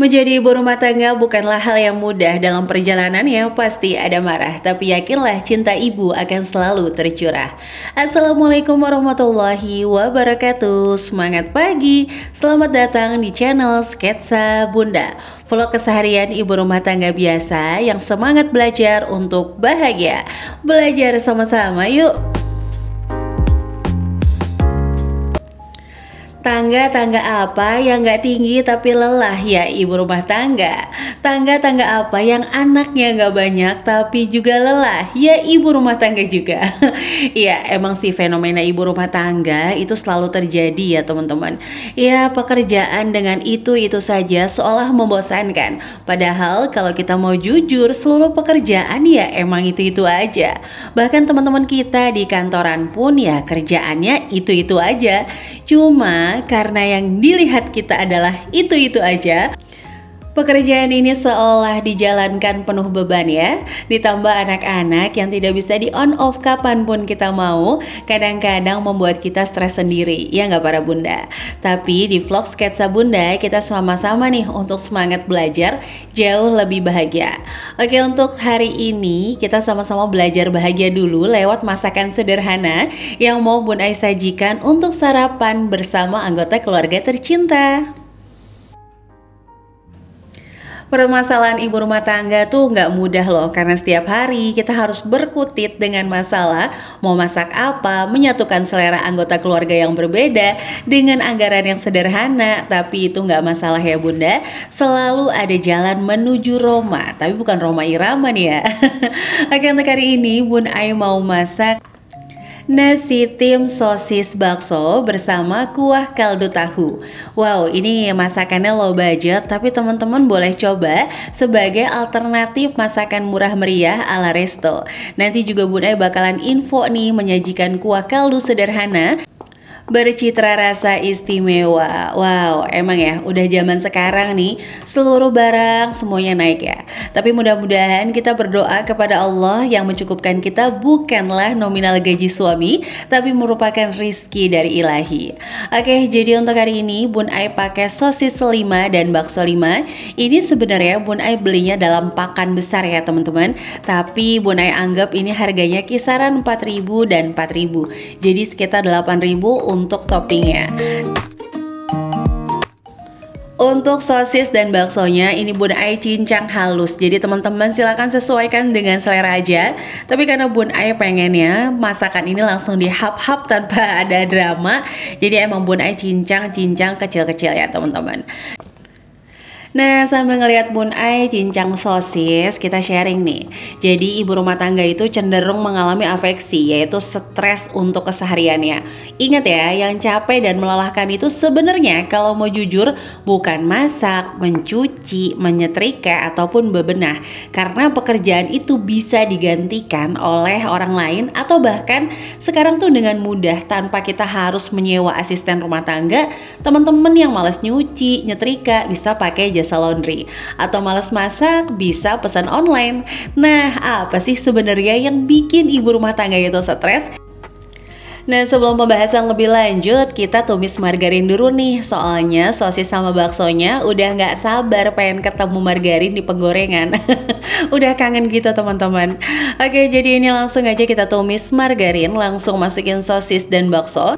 Menjadi ibu rumah tangga bukanlah hal yang mudah. Dalam perjalanan ya pasti ada marah, tapi yakinlah cinta ibu akan selalu tercurah. Assalamualaikum warahmatullahi wabarakatuh. Semangat pagi, selamat datang di channel Sketsa Bunda, vlog keseharian ibu rumah tangga biasa yang semangat belajar untuk bahagia. Belajar sama-sama yuk. Tangga-tangga apa yang gak tinggi tapi lelah ya ibu rumah tangga? Tangga-tangga apa yang anaknya gak banyak tapi juga lelah? Ya ibu rumah tangga juga. Ya emang sih fenomena ibu rumah tangga itu selalu terjadi ya teman-teman. Ya pekerjaan dengan itu saja seolah membosankan. Padahal kalau kita mau jujur, seluruh pekerjaan ya emang itu aja. Bahkan teman-teman kita di kantoran pun ya kerjaannya itu aja. Cuma karena yang dilihat kita adalah itu aja, pekerjaan ini seolah dijalankan penuh beban ya. Ditambah anak-anak yang tidak bisa di on off kapanpun kita mau, kadang-kadang membuat kita stres sendiri, ya nggak para bunda? Tapi di vlog Sketsa Bunda kita sama-sama nih untuk semangat belajar jauh lebih bahagia. Oke, untuk hari ini kita sama-sama belajar bahagia dulu lewat masakan sederhana yang mau Bun Ai sajikan untuk sarapan bersama anggota keluarga tercinta. Permasalahan ibu rumah tangga tuh nggak mudah loh, karena setiap hari kita harus berkutit dengan masalah mau masak apa, menyatukan selera anggota keluarga yang berbeda dengan anggaran yang sederhana. Tapi itu nggak masalah ya bunda, selalu ada jalan menuju Roma, tapi bukan Roma Irama nih ya. Oke, untuk hari ini Bun Ai mau masak nasi tim sosis bakso bersama kuah kaldu tahu. Wow, ini masakannya low budget, tapi teman-teman boleh coba sebagai alternatif masakan murah meriah ala resto. Nanti juga Bun Ai bakalan info nih menyajikan kuah kaldu sederhana bercitra rasa istimewa. Wow, emang ya udah zaman sekarang nih seluruh barang semuanya naik ya. Tapi mudah-mudahan kita berdoa kepada Allah yang mencukupkan kita bukanlah nominal gaji suami, tapi merupakan rizki dari ilahi. Oke, jadi untuk hari ini Bun Ai pakai sosis 5 dan bakso 5. Ini sebenarnya Bun Ai belinya dalam pakan besar ya teman-teman, tapi Bun Ai anggap ini harganya kisaran 4.000 dan 4.000. Jadi sekitar 8.000 untuk toppingnya. Untuk sosis dan baksonya ini Bun Ai cincang halus, jadi teman-teman silakan sesuaikan dengan selera aja. Tapi karena Bun Ai pengennya masakan ini langsung dihap-hap tanpa ada drama, jadi emang Bun Ai cincang kecil-kecil ya teman-teman. Nah, sambil ngelihat Bun Ai cincang sosis, kita sharing nih. Jadi ibu rumah tangga itu cenderung mengalami afeksi, yaitu stres untuk kesehariannya. Ingat ya, yang capek dan melelahkan itu sebenarnya kalau mau jujur bukan masak, mencuci, menyetrika, ataupun bebenah. Karena pekerjaan itu bisa digantikan oleh orang lain, atau bahkan sekarang tuh dengan mudah tanpa kita harus menyewa asisten rumah tangga. Teman-teman yang malas nyuci, nyetrika bisa pakai jasa laundry, atau malas masak bisa pesan online. Nah, apa sih sebenarnya yang bikin ibu rumah tangga itu stres? Nah, sebelum pembahasan lebih lanjut, kita tumis margarin dulu nih. Soalnya sosis sama baksonya udah nggak sabar pengen ketemu margarin di penggorengan. Udah kangen gitu teman-teman. Oke, jadi ini langsung aja kita tumis margarin, langsung masukin sosis dan bakso.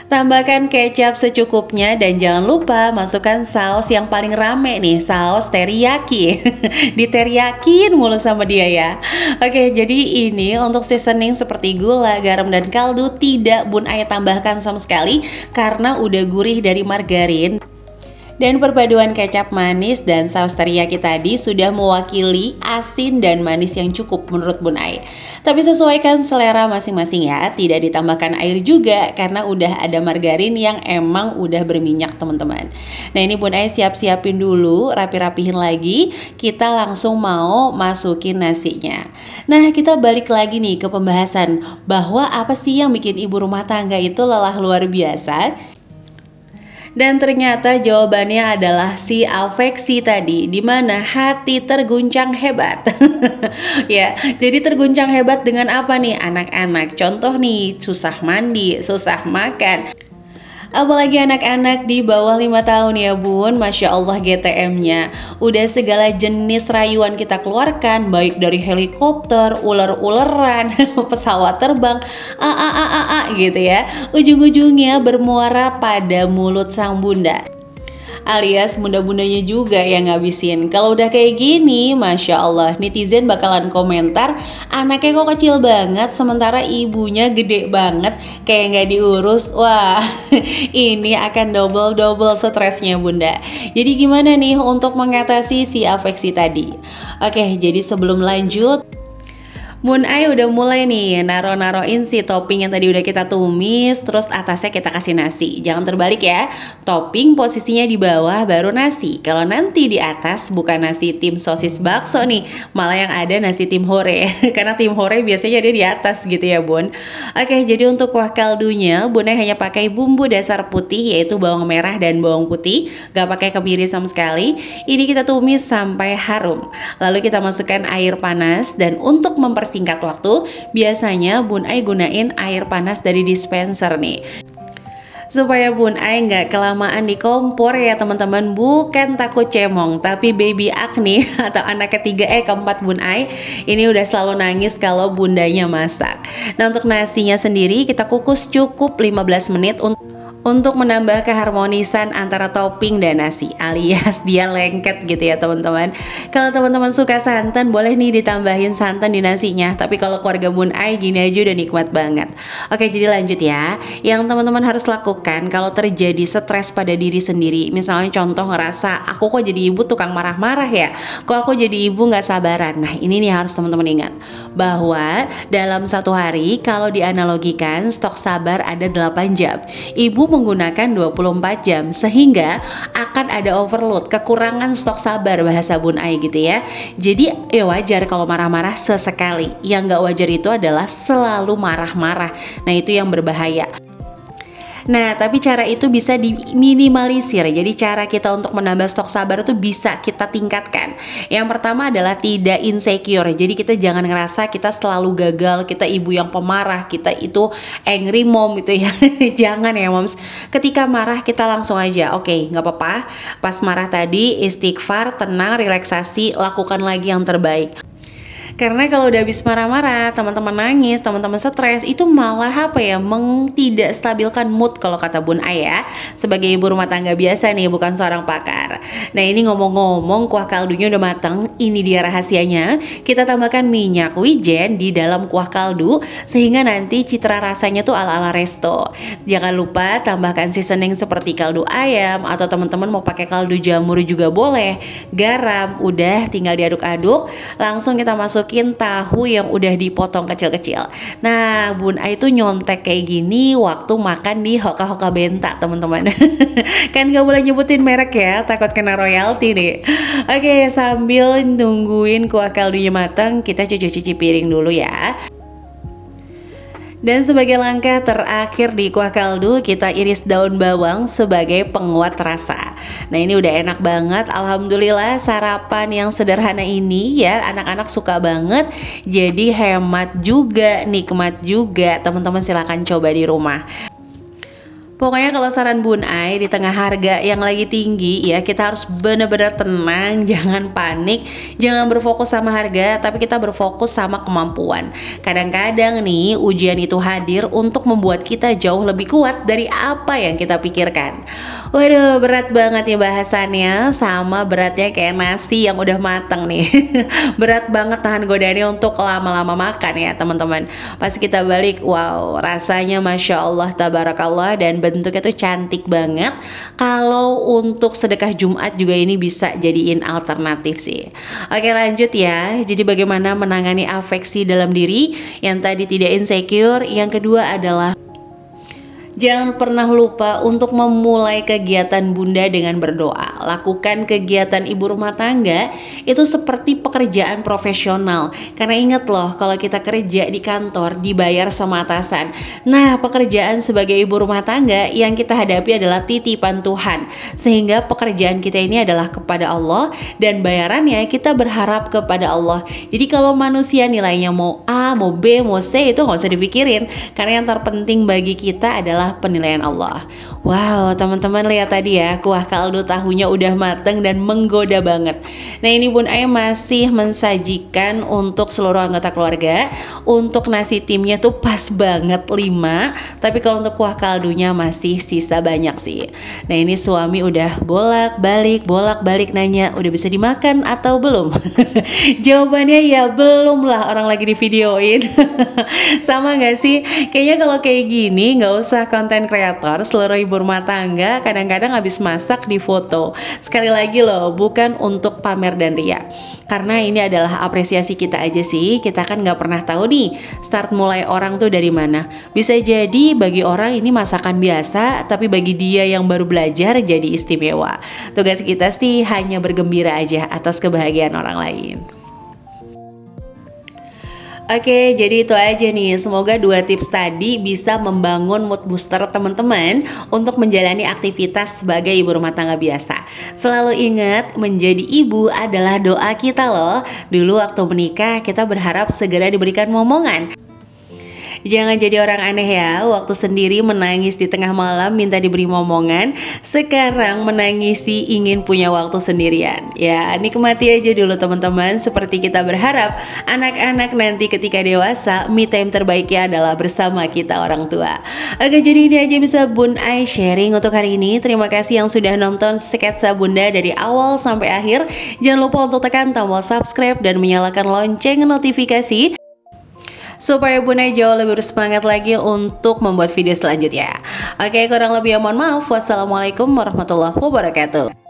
Tambahkan kecap secukupnya dan jangan lupa masukkan saus yang paling rame nih, saus teriyaki. Diteriyakin mulu sama dia ya. Oke, jadi ini untuk seasoning seperti gula, garam, dan kaldu tidak Bun Ai tambahkan sama sekali karena udah gurih dari margarin. Dan perpaduan kecap manis dan saus teriyaki tadi sudah mewakili asin dan manis yang cukup menurut Bun Ai. Tapi sesuaikan selera masing-masing ya, tidak ditambahkan air juga karena udah ada margarin yang emang udah berminyak teman-teman. Nah, ini Bun Ai siap-siapin dulu, rapi-rapihin lagi, kita langsung mau masukin nasinya. Nah, kita balik lagi nih ke pembahasan bahwa apa sih yang bikin ibu rumah tangga itu lelah luar biasa? Dan ternyata jawabannya adalah si afeksi tadi, di mana hati terguncang hebat. Ya, jadi terguncang hebat dengan apa nih anak-anak? Contoh nih, susah mandi, susah makan, Apalagi anak-anak di bawah 5 tahun ya bun, Masya Allah GTM-nya. Udah segala jenis rayuan kita keluarkan, baik dari helikopter, ular-uleran, pesawat terbang, gitu ya. Ujung-ujungnya bermuara pada mulut sang bunda, alias bunda-bundanya juga yang ngabisin. Kalau udah kayak gini, Masya Allah, netizen bakalan komentar, anaknya kok kecil banget, sementara ibunya gede banget, kayak nggak diurus. Wah, ini akan double stresnya bunda. Jadi gimana nih untuk mengatasi si afeksi tadi? Oke, jadi sebelum lanjut, Bun Ai udah mulai nih naruhin si topping yang tadi udah kita tumis, terus atasnya kita kasih nasi. Jangan terbalik ya, topping posisinya di bawah baru nasi. Kalau nanti di atas bukan nasi tim sosis bakso nih, malah yang ada nasi tim hore. Karena tim hore biasanya ada di atas gitu ya bun. Oke, jadi untuk kuah kaldunya Bun Ai hanya pakai bumbu dasar putih, yaitu bawang merah dan bawang putih, gak pakai kemiri sama sekali. Ini kita tumis sampai harum, lalu kita masukkan air panas. Dan untuk singkat waktu, biasanya Bun Ai gunain air panas dari dispenser nih, supaya Bun Ai nggak kelamaan di kompor ya teman-teman. Bukan takut cemong, tapi baby Agni atau anak ketiga keempat Bun Ai ini udah selalu nangis kalau bundanya masak. Nah, untuk nasinya sendiri kita kukus cukup 15 menit untuk menambah keharmonisan antara topping dan nasi, alias dia lengket gitu ya teman-teman. Kalau teman-teman suka santan, boleh nih ditambahin santan di nasinya. Tapi kalau keluarga Bun Ai gini aja udah nikmat banget. Oke, jadi lanjut ya. Yang teman-teman harus lakukan kalau terjadi stres pada diri sendiri, misalnya contoh ngerasa, aku kok jadi ibu tukang marah-marah ya, kok aku jadi ibu nggak sabaran. Nah, ini nih harus teman-teman ingat, bahwa dalam satu hari kalau dianalogikan stok sabar ada 8 jam, ibu menggunakan 24 jam, sehingga akan ada overload, kekurangan stok sabar bahasa Bun Ai gitu ya. Jadi ya wajar kalau marah-marah sesekali. Yang nggak wajar itu adalah selalu marah-marah. Nah, itu yang berbahaya. Nah, tapi cara itu bisa diminimalisir. Jadi cara kita untuk menambah stok sabar itu bisa kita tingkatkan. Yang pertama adalah tidak insecure. Jadi kita jangan ngerasa kita selalu gagal, kita ibu yang pemarah, kita itu angry mom gitu ya. Jangan ya moms. Ketika marah kita langsung aja, oke, nggak apa-apa. Pas marah tadi istighfar, tenang, relaksasi, lakukan lagi yang terbaik. Karena kalau udah habis marah-marah, teman-teman nangis, teman-teman stres, itu malah tidak stabilkan mood kalau kata Bun Ai ya. Sebagai ibu rumah tangga biasa nih, bukan seorang pakar. Nah, ini ngomong-ngomong kuah kaldunya udah matang, ini dia rahasianya. Kita tambahkan minyak wijen di dalam kuah kaldu, sehingga nanti citra rasanya tuh ala-ala resto. Jangan lupa tambahkan seasoning seperti kaldu ayam, atau teman-teman mau pakai kaldu jamur juga boleh. Garam, udah tinggal diaduk-aduk, langsung kita masukin tahu yang udah dipotong kecil-kecil. Nah, Bun Ai tuh nyontek kayak gini waktu makan di Hoka-Hoka Benta teman-teman. Kan gak boleh nyebutin merek ya, takut kena royalti nih. Oke, sambil nungguin kuah kaldunya matang, kita cuci-cuci piring dulu ya. Dan sebagai langkah terakhir di kuah kaldu, kita iris daun bawang sebagai penguat rasa. Nah, ini udah enak banget. Alhamdulillah sarapan yang sederhana ini ya anak-anak suka banget. Jadi hemat juga, nikmat juga. Teman-teman silakan coba di rumah. Pokoknya kalau saran Bun Ai, di tengah harga yang lagi tinggi ya, kita harus benar-benar tenang, jangan panik, jangan berfokus sama harga, tapi kita berfokus sama kemampuan. Kadang-kadang nih ujian itu hadir untuk membuat kita jauh lebih kuat dari apa yang kita pikirkan. Waduh, berat banget ya bahasannya, sama beratnya kayak nasi yang udah matang nih. Berat banget tahan godaannya untuk lama-lama makan ya teman-teman. Pas kita balik, wow, rasanya Masya Allah, tabarakallah, dan bentuknya tuh cantik banget. Kalau untuk sedekah Jumat juga ini bisa jadiin alternatif sih. Oke, lanjut ya. Jadi bagaimana menangani afeksi dalam diri? Yang tadi tidak insecure. Yang kedua adalah jangan pernah lupa untuk memulai kegiatan bunda dengan berdoa. melakukan kegiatan ibu rumah tangga itu seperti pekerjaan profesional. Karena ingat loh, kalau kita kerja di kantor dibayar sama atasan. Nah, pekerjaan sebagai ibu rumah tangga yang kita hadapi adalah titipan Tuhan. Sehingga pekerjaan kita ini adalah kepada Allah dan bayarannya kita berharap kepada Allah. Jadi kalau manusia nilainya mau A, mau B, mau C itu nggak usah dipikirin. Karena yang terpenting bagi kita adalah penilaian Allah. Wow, teman-teman lihat tadi ya, kuah kaldu tahunya udah mateng dan menggoda banget. Nah, ini Bun Ai masih mensajikan untuk seluruh anggota keluarga. Untuk nasi timnya tuh pas banget 5, tapi kalau untuk kuah kaldunya masih sisa banyak sih. Nah, ini suami udah bolak-balik nanya, udah bisa dimakan atau belum? Jawabannya ya belum lah, orang lagi di videoin. Sama gak sih? Kayaknya kalau kayak gini gak usah konten kreator, seluruh ibu rumah tangga kadang-kadang habis masak di foto. Sekali lagi loh, bukan untuk pamer dan ria. Karena ini adalah apresiasi kita aja sih. Kita kan gak pernah tahu nih start mulai orang tuh dari mana. Bisa jadi bagi orang ini masakan biasa, tapi bagi dia yang baru belajar jadi istimewa. Tugas kita sih hanya bergembira aja atas kebahagiaan orang lain. Oke, jadi itu aja nih. Semoga 2 tips tadi bisa membangun mood booster teman-teman untuk menjalani aktivitas sebagai ibu rumah tangga biasa. Selalu ingat, menjadi ibu adalah doa kita loh. Dulu waktu menikah kita berharap segera diberikan momongan. Jangan jadi orang aneh ya, waktu sendiri menangis di tengah malam minta diberi momongan, sekarang menangisi ingin punya waktu sendirian. Ya, nikmati aja dulu teman-teman, seperti kita berharap anak-anak nanti ketika dewasa, me time terbaiknya adalah bersama kita orang tua. Oke, jadi ini aja bisa Bun Ai sharing untuk hari ini. Terima kasih yang sudah nonton sketsa Bunda dari awal sampai akhir. Jangan lupa untuk tekan tombol subscribe dan menyalakan lonceng notifikasi supaya Bunda jauh lebih bersemangat lagi untuk membuat video selanjutnya. Oke, kurang lebih mohon maaf. Wassalamualaikum warahmatullahi wabarakatuh.